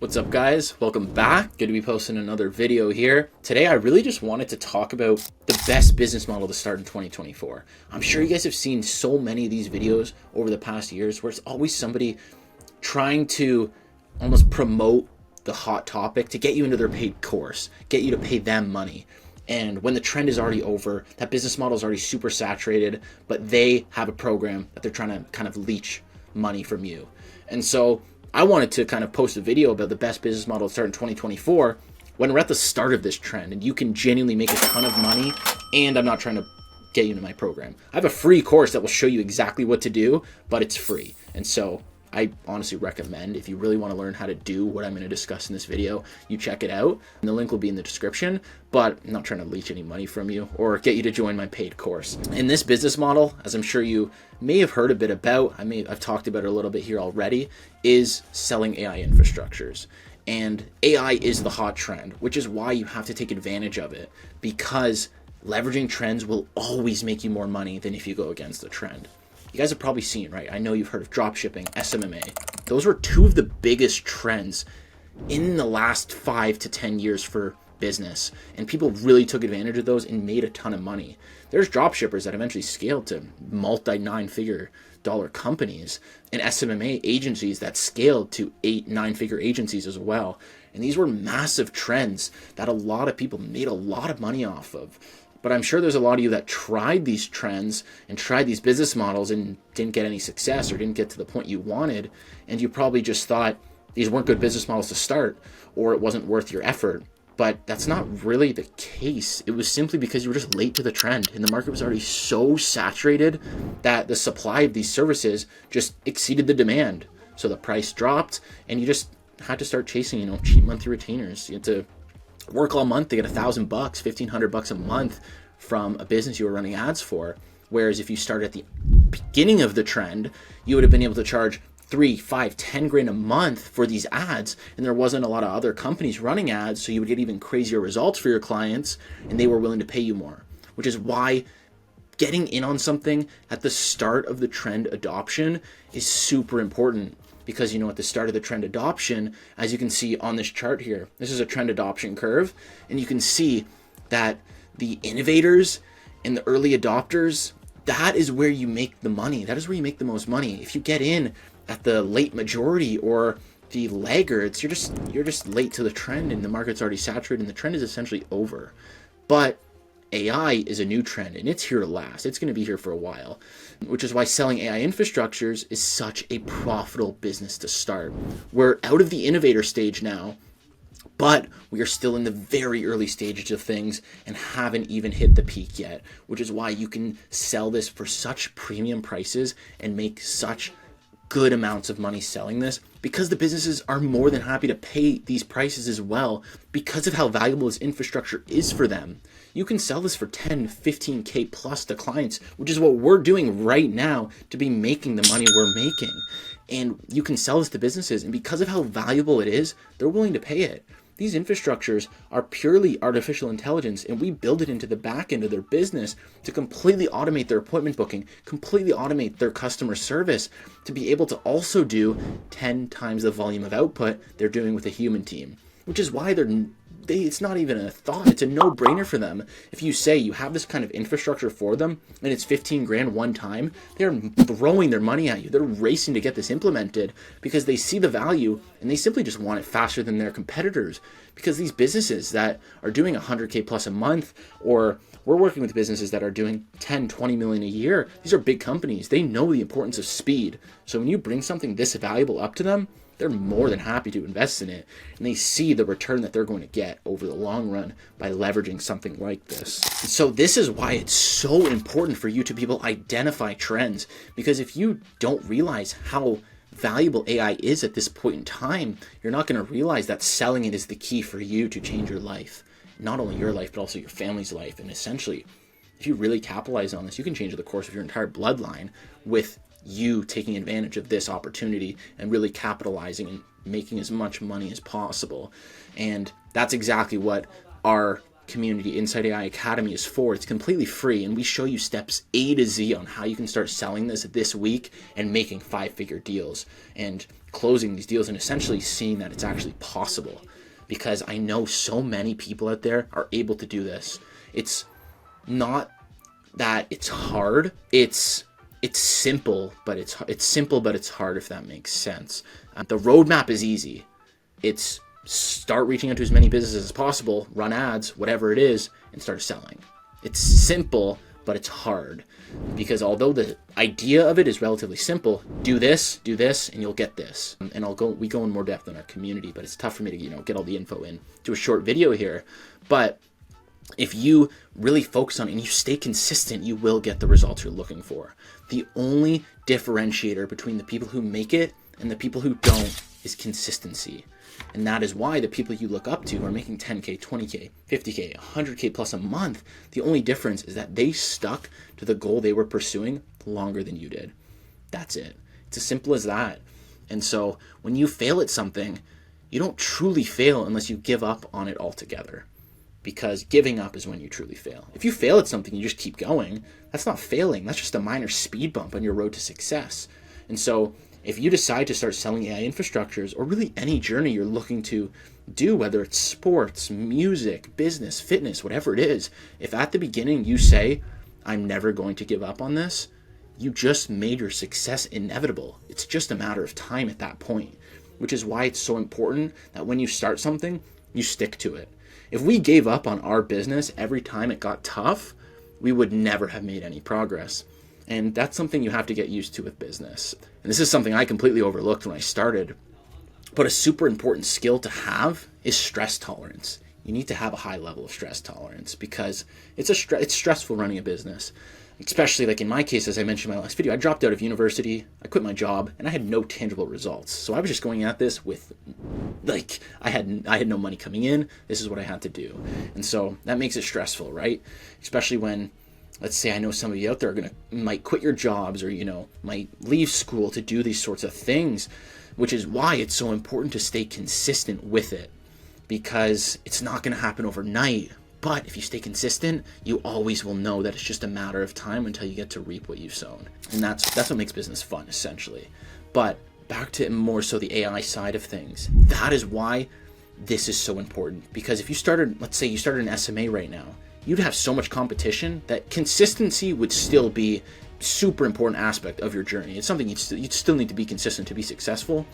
What's up, guys? Welcome back. Good to be posting another video here. Today I really just wanted to talk about the best business model to start in 2024. I'm sure you guys have seen so many of these videos over the past years where it's always somebody trying to almost promote the hot topic to get you into their paid course, get you to pay them money. And when the trend is already over, that business model is already super saturated, but they have a program that they're trying to kind of leech money from you. And so I wanted to kind of post a video about the best business model to start in 2024 when we're at the start of this trend and you can genuinely make a ton of money, and I'm not trying to get you into my program. I have a free course that will show you exactly what to do, but it's free. And so I honestly recommend, if you really want to learn how to do what I'm going to discuss in this video, you check it out. And the link will be in the description, but I'm not trying to leech any money from you or get you to join my paid course. In this business model, as I'm sure you may have heard a bit about, I've talked about it a little bit here already, is selling AI infrastructures. And AI is the hot trend, which is why you have to take advantage of it, because leveraging trends will always make you more money than if you go against the trend. You guys have probably seen, right? I know you've heard of dropshipping, SMMA. Those were two of the biggest trends in the last 5 to 10 years for business. And people really took advantage of those and made a ton of money. There's dropshippers that eventually scaled to multi-9-figure dollar companies, and SMMA agencies that scaled to 8-9-figure agencies as well. And these were massive trends that a lot of people made a lot of money off of. But I'm sure there's a lot of you that tried these trends and tried these business models and didn't get any success or didn't get to the point you wanted. And you probably just thought these weren't good business models to start, or it wasn't worth your effort. But that's not really the case. It was simply because you were just late to the trend and the market was already so saturated that the supply of these services just exceeded the demand. So the price dropped and you just had to start chasing, cheap monthly retainers. You had to work all month to get $1,000, $1,500 a month from a business you were running ads for. Whereas if you started at the beginning of the trend, you would have been able to charge 3, 5, 10 grand a month for these ads, and there wasn't a lot of other companies running ads, so you would get even crazier results for your clients, and they were willing to pay you more. Which is why getting in on something at the start of the trend adoption is super important. Because at the start of the trend adoption, as you can see on this chart here, this is a trend adoption curve, and you can see that the innovators and the early adopters, that is where you make the money. That is where you make the most money. If you get in at the late majority or the laggards, you're just late to the trend and the market's already saturated and the trend is essentially over. But AI is a new trend and it's here to last. It's going to be here for a while, which is why selling AI infrastructures is such a profitable business to start. We're out of the innovator stage now, but we are still in the very early stages of things and haven't even hit the peak yet, which is why you can sell this for such premium prices and make such good amounts of money selling this, because the businesses are more than happy to pay these prices as well because of how valuable this infrastructure is for them. You can sell this for 10, 15K plus to clients, which is what we're doing right now to be making the money we're making. And you can sell this to businesses, and because of how valuable it is, they're willing to pay it. These infrastructures are purely artificial intelligence, and we build it into the back end of their business to completely automate their appointment booking, completely automate their customer service, to be able to also do 10 times the volume of output they're doing with a human team, which is why it's not even a thought. It's a no-brainer for them. If you say you have this kind of infrastructure for them and it's 15 grand one time, they're throwing their money at you. They're racing to get this implemented because they see the value and they simply just want it faster than their competitors. Because these businesses that are doing 100K plus a month, or we're working with businesses that are doing 10, 20 million a year, these are big companies. They know the importance of speed. So when you bring something this valuable up to them, they're more than happy to invest in it, and they see the return that they're going to get over the long run by leveraging something like this. So this is why it's so important for you to be able to identify trends, because if you don't realize how valuable AI is at this point in time, you're not going to realize that selling it is the key for you to change your life. Not only your life, but also your family's life. And essentially, if you really capitalize on this, you can change the course of your entire bloodline with you taking advantage of this opportunity and really capitalizing and making as much money as possible. And that's exactly what our community, Inside AI Academy, is for. It's completely free, and we show you steps A to Z on how you can start selling this week and making 5-figure deals and closing these deals and essentially seeing that it's actually possible. Because I know so many people out there are able to do this. It's not that it's hard. It's simple, but it's simple, but it's hard, if that makes sense. The roadmap is easy. It's start reaching out to as many businesses as possible, run ads, whatever it is, and start selling. It's simple, but it's hard, because although the idea of it is relatively simple, do this, and you'll get this. And we go in more depth in our community, but it's tough for me to get all the info in to a short video here. But if you really focus on it and you stay consistent, you will get the results you're looking for. The only differentiator between the people who make it and the people who don't is consistency. And that is why the people you look up to who are making 10K, 20K, 50K, 100K plus a month, the only difference is that they stuck to the goal they were pursuing longer than you did. That's it. It's as simple as that. And so when you fail at something, you don't truly fail unless you give up on it altogether. Because giving up is when you truly fail. If you fail at something, you just keep going. That's not failing. That's just a minor speed bump on your road to success. And so if you decide to start selling AI infrastructures, or really any journey you're looking to do, whether it's sports, music, business, fitness, whatever it is, if at the beginning you say, I'm never going to give up on this, you just made your success inevitable. It's just a matter of time at that point, which is why it's so important that when you start something, you stick to it. If we gave up on our business every time it got tough, we would never have made any progress. And that's something you have to get used to with business. And this is something I completely overlooked when I started. But a super important skill to have is stress tolerance. You need to have a high level of stress tolerance, because it's stressful running a business. Especially like in my case, as I mentioned in my last video, I dropped out of university, I quit my job, and I had no tangible results. So I was just going at this with, I had no money coming in. This is what I had to do. And so that makes it stressful, right? Especially when, let's say I know some of you out there might quit your jobs, or, might leave school to do these sorts of things, which is why it's so important to stay consistent with it, because it's not going to happen overnight. But if you stay consistent, you always will know that it's just a matter of time until you get to reap what you've sown. And that's what makes business fun, essentially. But back to more so the AI side of things, that is why this is so important. Because if you started, let's say you started an SMA right now, you'd have so much competition that consistency would still be super important aspect of your journey. It's something you'd still need to be consistent to be successful,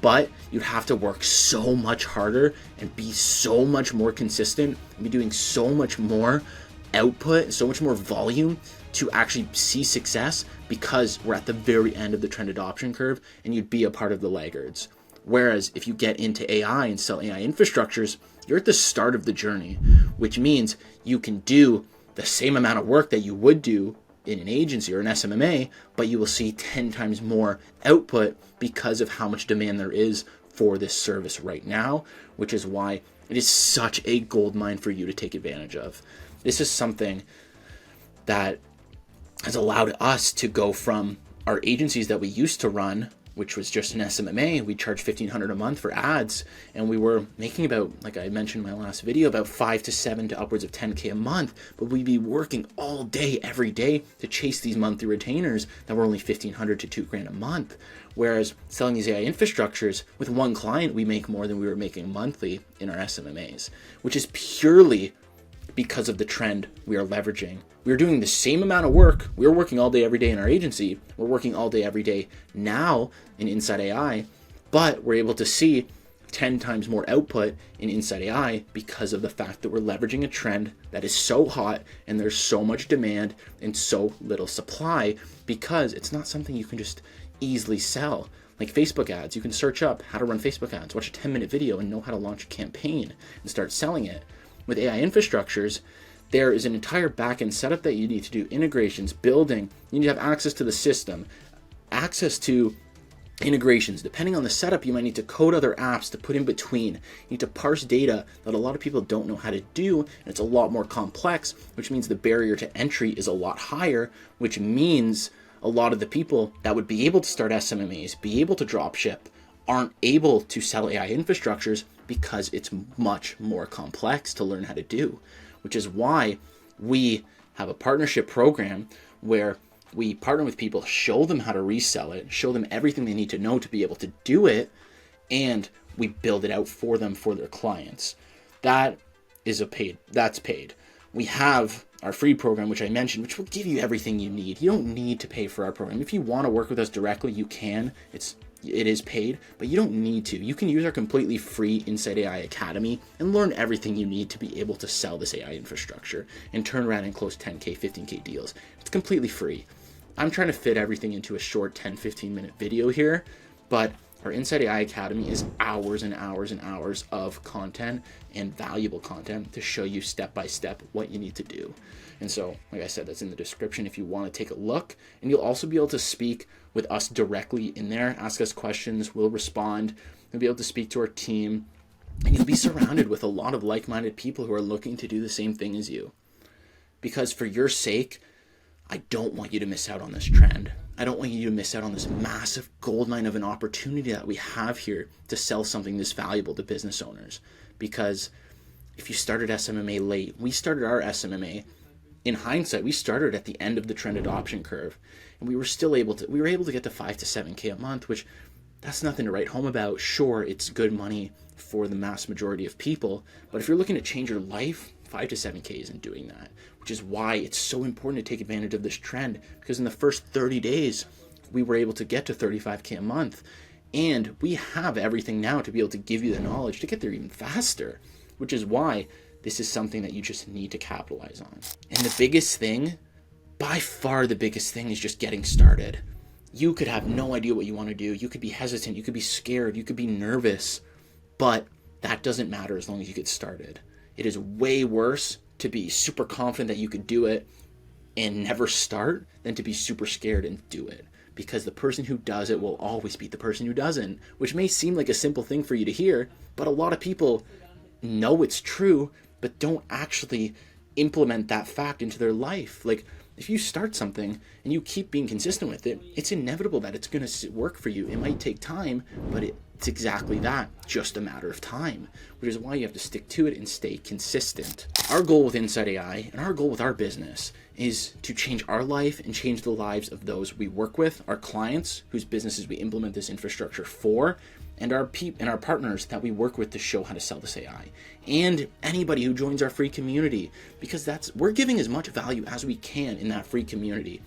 but you'd have to work so much harder and be so much more consistent and be doing so much more output, so much more volume to actually see success, because we're at the very end of the trend adoption curve and you'd be a part of the laggards. Whereas if you get into AI and sell AI infrastructures, you're at the start of the journey, which means you can do the same amount of work that you would do in an agency or an SMMA, but you will see 10 times more output because of how much demand there is for this service right now, which is why it is such a gold mine for you to take advantage of. This is something that has allowed us to go from our agencies that we used to run, which was just an SMMA. We charged $1,500 a month for ads, and we were making about, like I mentioned in my last video, about 5 to 7 to upwards of 10K a month, but we'd be working all day, every day to chase these monthly retainers that were only $1,500 to $2,000 a month. Whereas selling these AI infrastructures with one client, we make more than we were making monthly in our SMMAs, which is purely because of the trend we are leveraging. We're doing the same amount of work. We're working all day, every day in our agency. We're working all day, every day now in Inside AI, but we're able to see 10 times more output in Inside AI because of the fact that we're leveraging a trend that is so hot and there's so much demand and so little supply, because it's not something you can just easily sell. Like Facebook ads, you can search up how to run Facebook ads, watch a 10-minute video and know how to launch a campaign and start selling it. With AI infrastructures, there is an entire backend setup that you need to do, integrations, building. You need to have access to the system, access to integrations. Depending on the setup, you might need to code other apps to put in between. You need to parse data that a lot of people don't know how to do, and it's a lot more complex, which means the barrier to entry is a lot higher, which means a lot of the people that would be able to start SMMAs, be able to drop ship, aren't able to sell AI infrastructures because it's much more complex to learn how to do. which is why we have a partnership program where we partner with people, show them how to resell it, show them everything they need to know to be able to do it, and we build it out for them for their clients. That's paid. We have our free program, which I mentioned, which will give you everything you need. You don't need to pay for our program. If you want to work with us directly, you can. It is paid, but you don't need to. You can use our completely free Insight AI Academy and learn everything you need to be able to sell this AI infrastructure and turn around and close 10K, 15K deals. It's completely free. I'm trying to fit everything into a short 10, 15 minute video here, but our Insight AI Academy is hours and hours and hours of content and valuable content to show you step by step what you need to do. And so, like I said, that's in the description if you want to take a look. And you'll also be able to speak with us directly in there, ask us questions, we'll respond. You'll be able to speak to our team, and you'll be surrounded with a lot of like-minded people who are looking to do the same thing as you. Because for your sake, I don't want you to miss out on this trend. I don't want you to miss out on this massive goldmine of an opportunity that we have here to sell something this valuable to business owners. Because if you started SMMA late, we started our SMMA, in hindsight, we started at the end of the trend adoption curve, and we were able to get to 5 to 7K a month, which that's nothing to write home about. Sure, it's good money for the mass majority of people, but if you're looking to change your life, 5 to 7K isn't doing that, which is why it's so important to take advantage of this trend, because in the first 30 days, we were able to get to 35K a month, and we have everything now to be able to give you the knowledge to get there even faster, which is why this is something that you just need to capitalize on. And the biggest thing, by far the biggest thing, is just getting started. You could have no idea what you want to do. You could be hesitant. You could be scared. You could be nervous. But that doesn't matter as long as you get started. It is way worse to be super confident that you could do it and never start than to be super scared and do it. Because the person who does it will always beat the person who doesn't, which may seem like a simple thing for you to hear, but a lot of people know it's true, but don't actually implement that fact into their life. Like, if you start something and you keep being consistent with it, it's inevitable that it's going to work for you. It might take time, but it's exactly that, just a matter of time, which is why you have to stick to it and stay consistent. Our goal with Insight AI and our goal with our business is to change our life and change the lives of those we work with, our clients whose businesses we implement this infrastructure for, and our partners that we work with to show how to sell this AI, and anybody who joins our free community, because we're giving as much value as we can in that free community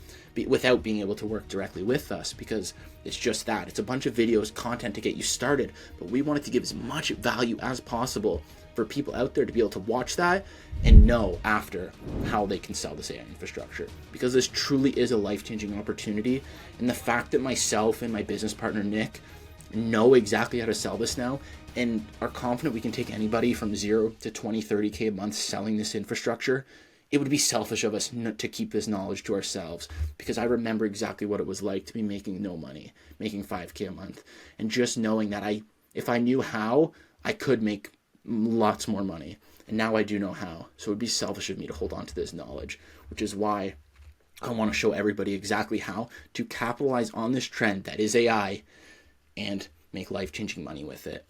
without being able to work directly with us, because it's just that. It's a bunch of videos, content to get you started, but we wanted to give as much value as possible for people out there to be able to watch that and know after how they can sell this AI infrastructure, because this truly is a life-changing opportunity. And the fact that myself and my business partner Nick know exactly how to sell this now and are confident we can take anybody from 0 to 20, 30K a month selling this infrastructure, it would be selfish of us to keep this knowledge to ourselves, because I remember exactly what it was like to be making no money, making 5K a month, and just knowing that if I knew how, I could make lots more money, and now I do know how. So it would be selfish of me to hold on to this knowledge, which is why I want to show everybody exactly how to capitalize on this trend that is AI and make life-changing money with it.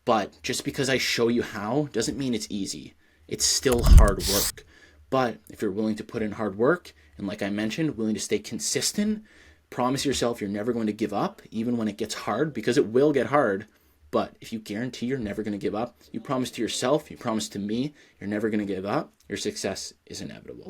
But just because I show you how doesn't mean it's easy. It's still hard work. But if you're willing to put in hard work, and like I mentioned, willing to stay consistent, promise yourself you're never going to give up, even when it gets hard, because it will get hard. But if you guarantee you're never going to give up, you promise to yourself, you promise to me, you're never going to give up, your success is inevitable.